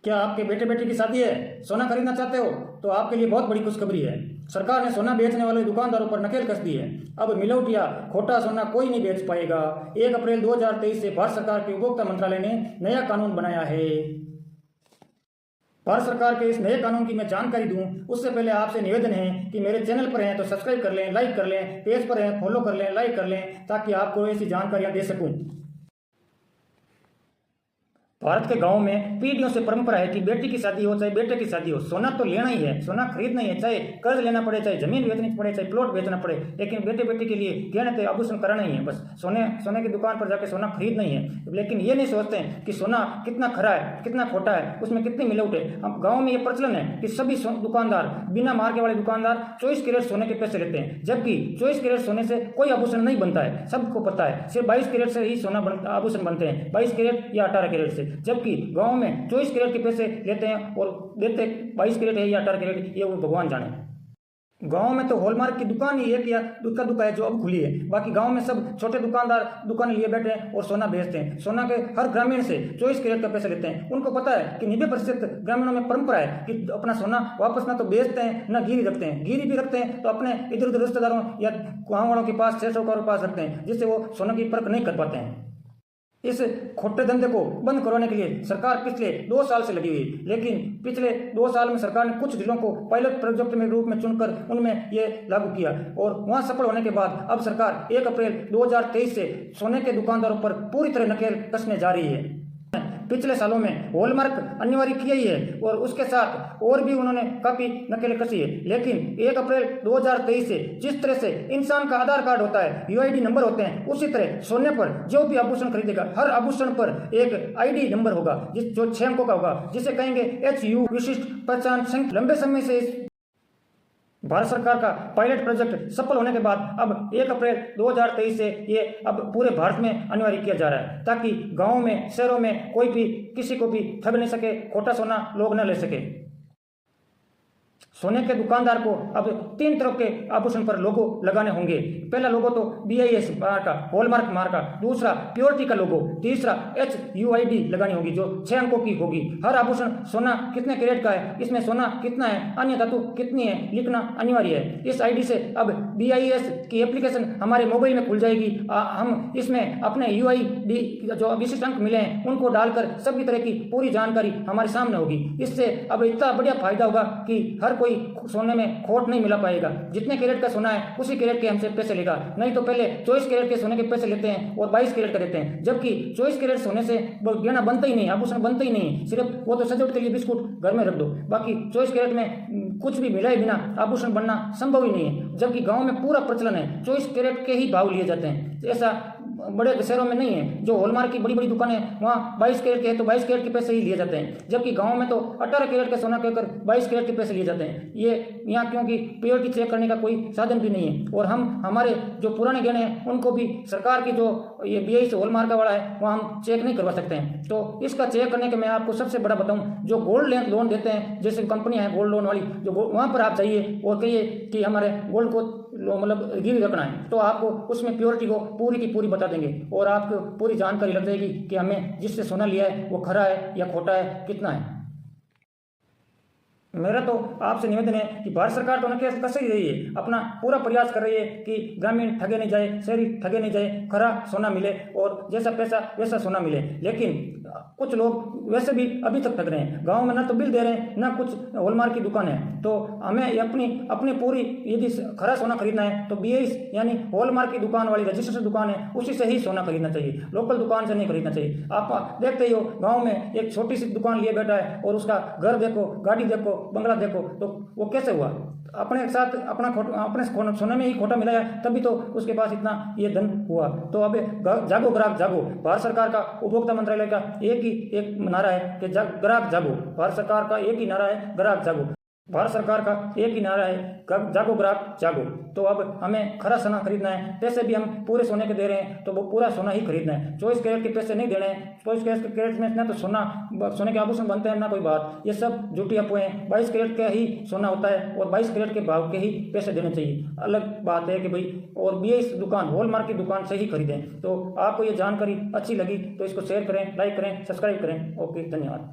क्या आपके बेटे बेटी की शादी है, सोना खरीदना चाहते हो तो आपके लिए बहुत बड़ी खुशखबरी है। सरकार ने सोना बेचने वाले दुकानदारों पर नकेल कस दी है। अब मिलावट या खोटा सोना कोई नहीं बेच पाएगा। 1 अप्रैल 2023 से भारत सरकार के उपभोक्ता मंत्रालय ने नया कानून बनाया है। भारत सरकार के इस नए कानून की मैं जानकारी दूं उससे पहले आपसे निवेदन है कि मेरे चैनल पर हैं तो सब्सक्राइब कर लें, लाइक कर लें, पेज पर हैं फॉलो कर लें, लाइक कर लें, ताकि आपको ऐसी जानकारियां दे सकूं। भारत के गांव में पीढ़ियों से परंपरा है कि बेटी की शादी हो चाहे बेटे की शादी हो, सोना तो लेना ही है, सोना खरीदना ही है। चाहे कर्ज लेना पड़े, चाहे जमीन बेचनी पड़े, चाहे प्लॉट बेचना पड़े, लेकिन बेटे बेटी के लिए गहने तो आभूषण कराना ही है। बस सोने की दुकान पर जाकर सोना खरीदना ही है। लेकिन ये नहीं सोचते हैं कि सोना कितना खरा है, कितना खोटा है, उसमें कितनी मिलावट है। अब गाँव में ये प्रचलन है कि सभी दुकानदार, बिना मार्के वाले दुकानदार 24 कैरेट सोने के पैसे लेते हैं, जबकि 24 कैरेट सोने से कोई आभूषण नहीं बनता है। सबको पता है सिर्फ 22 कैरेट से ही सोना आभूषण बनते हैं, 22 कैरेट या 18 कैरेट से। जबकि गांव में 24 कैरेट के पैसे लेते हैं और देते 22 कैरेट है या 18 कैरेट, ये वो भगवान जाने। गांव में तो हॉलमार्क की दुकान ही एक या दुक्का दुक्का है जो अब खुली है। बाकी गांव में सब छोटे दुकानदार दुकान लिए बैठे हैं और सोना बेचते हैं। सोना के हर ग्रामीण से 24 कैरेट का पैसे लेते हैं। उनको पता है कि 90% ग्रामीणों में परंपरा है कि अपना सोना वापस ना तो बेचते हैं ना गिरी रखते हैं। गिरी भी रखते हैं तो अपने इधर उधर रिश्तेदारों या गाँव वालों के पास, साहूकारों के पास रखते हैं, जिससे वो सोना की परख नहीं कर पाते हैं। इस खोटे धंधे को बंद करवाने के लिए सरकार पिछले 2 साल से लगी हुई, लेकिन पिछले 2 साल में सरकार ने कुछ जिलों को पायलट प्रोजेक्ट में रूप में चुनकर उनमें ये लागू किया और वहां सफल होने के बाद अब सरकार 1 अप्रैल 2023 से सोने के दुकानदारों पर पूरी तरह नकेल कसने जा रही है। पिछले सालों में हॉलमार्क अनिवार्य किया ही है और उसके साथ और भी उन्होंने काफी नकेल कसी है। लेकिन 1 अप्रैल 2023 से जिस तरह से इंसान का आधार कार्ड होता है, यूआईडी नंबर होते हैं, उसी तरह सोने पर जो भी आभूषण खरीदेगा हर आभूषण पर एक आईडी नंबर होगा जो 6 अंकों का होगा, जिसे कहेंगे HU, विशिष्ट पहचान संख्या। लंबे समय से भारत सरकार का पायलट प्रोजेक्ट सफल होने के बाद अब 1 अप्रैल 2023 से ये अब पूरे भारत में अनिवार्य किया जा रहा है, ताकि गांवों में, शहरों में कोई भी किसी को भी ठग नहीं सके, खोटा सोना लोग न ले सके। सोने के दुकानदार को अब 3 तरह के आभूषण पर लोगो लगाने होंगे। पहला लोगो तो BIS मार्क का, हॉलमार्क मार्क का, दूसरा प्योरिटी का लोगो, तीसरा HUID लगानी होगी जो 6 अंकों की होगी। हर आभूषण सोना कितने कैरेट का है, इसमें सोना कितना है, अन्य धातु कितनी है, लिखना अनिवार्य है। इस ID से अब BIS की एप्लीकेशन हमारे मोबाइल में खुल जाएगी। हम इसमें अपने UID जो विशिष्ट अंक मिले हैं उनको डालकर सभी तरह की पूरी जानकारी हमारे सामने होगी। इससे अब इतना बढ़िया फायदा होगा कि हर कोई सोने में खोट नहीं मिला पाएगा। जितने कैरेट का सोना है उसी कैरेट के हमसे पैसे लेगा। नहीं तो पहले 24 कैरेट के सोने के पैसे लेते हैं और 22 कैरेट का देते हैं, जबकि 24 कैरेट सोने से गहना बनता ही नहीं, आभूषण बनता ही नहीं। सिर्फ वो तो सजावट के लिए बिस्कुट घर में रख दो, बाकी 24 कैरेट में कुछ भी मिलाए बिना आभूषण बनना संभव ही नहीं है। जबकि गाँव में पूरा प्रचलन है, 24 कैरेट के ही भाव लिए जाते हैं। ऐसा बड़े शहरों में नहीं है। जो हॉलमार्क की बड़ी बड़ी दुकानें वहाँ 22 कैरेट के है तो 22 कैरेट के पैसे ही लिए जाते हैं, जबकि गांव में तो 18 कैरेट का सोना कहकर 22 कैरेट के पैसे लिए जाते हैं। ये यहाँ क्योंकि प्योरिटी चेक करने का कोई साधन भी नहीं है। और हम हमारे जो पुराने गहने हैं उनको भी सरकार की जो ये BIS हॉलमार्क वाला है वहाँ हम चेक नहीं करवा सकते हैं। तो इसका चेक करने के मैं आपको सबसे बड़ा बताऊँ, जो गोल्ड लोन देते हैं, जैसे कंपनियाँ हैं गोल्ड लोन वाली, जो वहाँ पर आप जाइए और कहिए कि हमारे गोल्ड को मतलब गिरवी रखना है, तो आपको उसमें प्योरिटी को पूरी की पूरी बता देंगे और आपको पूरी जानकारी लग जाएगी कि हमें जिससे सोना लिया है वो खरा है या खोटा है, कितना है। मेरा तो आपसे निवेदन है कि भारत सरकार तो नकेल कस ही रही है, अपना पूरा प्रयास कर रही है कि ग्रामीण ठगे नहीं जाए, शहरी ठगे नहीं जाए, खरा सोना मिले और जैसा पैसा वैसा सोना मिले। लेकिन कुछ लोग वैसे भी अभी तक ठग रहे हैं। गांव में ना तो बिल दे रहे हैं, ना कुछ हॉलमार्क की दुकान है। तो हमें अपनी पूरी यदि खरा सोना खरीदना है तो BIS यानी हॉलमार्क की दुकान वाली रजिस्टर्ड दुकान है उसी से ही सोना खरीदना चाहिए, लोकल दुकान से नहीं खरीदना चाहिए। आप देखते ही हो गाँव में एक छोटी सी दुकान लिए बैठा है और उसका घर देखो, गाड़ी देखो, बंगला देखो, तो वो कैसे हुआ? अपने साथ अपने सोने में ही खोटा मिलाया, तभी तो उसके पास इतना ये धन हुआ। तो अब जागो ग्राहक जागो। भारत सरकार का उपभोक्ता मंत्रालय का एक नारा है कि ग्राहक जागो। भारत सरकार का एक ही नारा है, ग्राहक जागो। भारत सरकार का एक ही नारा है, जागो ग्राहक जागो। तो अब हमें खरा सोना खरीदना है। पैसे भी हम पूरे सोने के दे रहे हैं तो वो पूरा सोना ही खरीदना है। 24 कैरेट के पैसे नहीं देने हैं। 24 कैरेट में ना तो सोने के आभूषण बनते हैं ना कोई बात, ये सब झूठी अफवाहें हैं। 22 कैरेट का ही सोना होता है और 22 कैरेट के भाव के ही पैसे देने चाहिए। अलग बात है कि भाई और BIS दुकान, हॉलमार्क की दुकान से ही खरीदें। तो आपको ये जानकारी अच्छी लगी तो इसको शेयर करें, लाइक करें, सब्सक्राइब करें। ओके, धन्यवाद।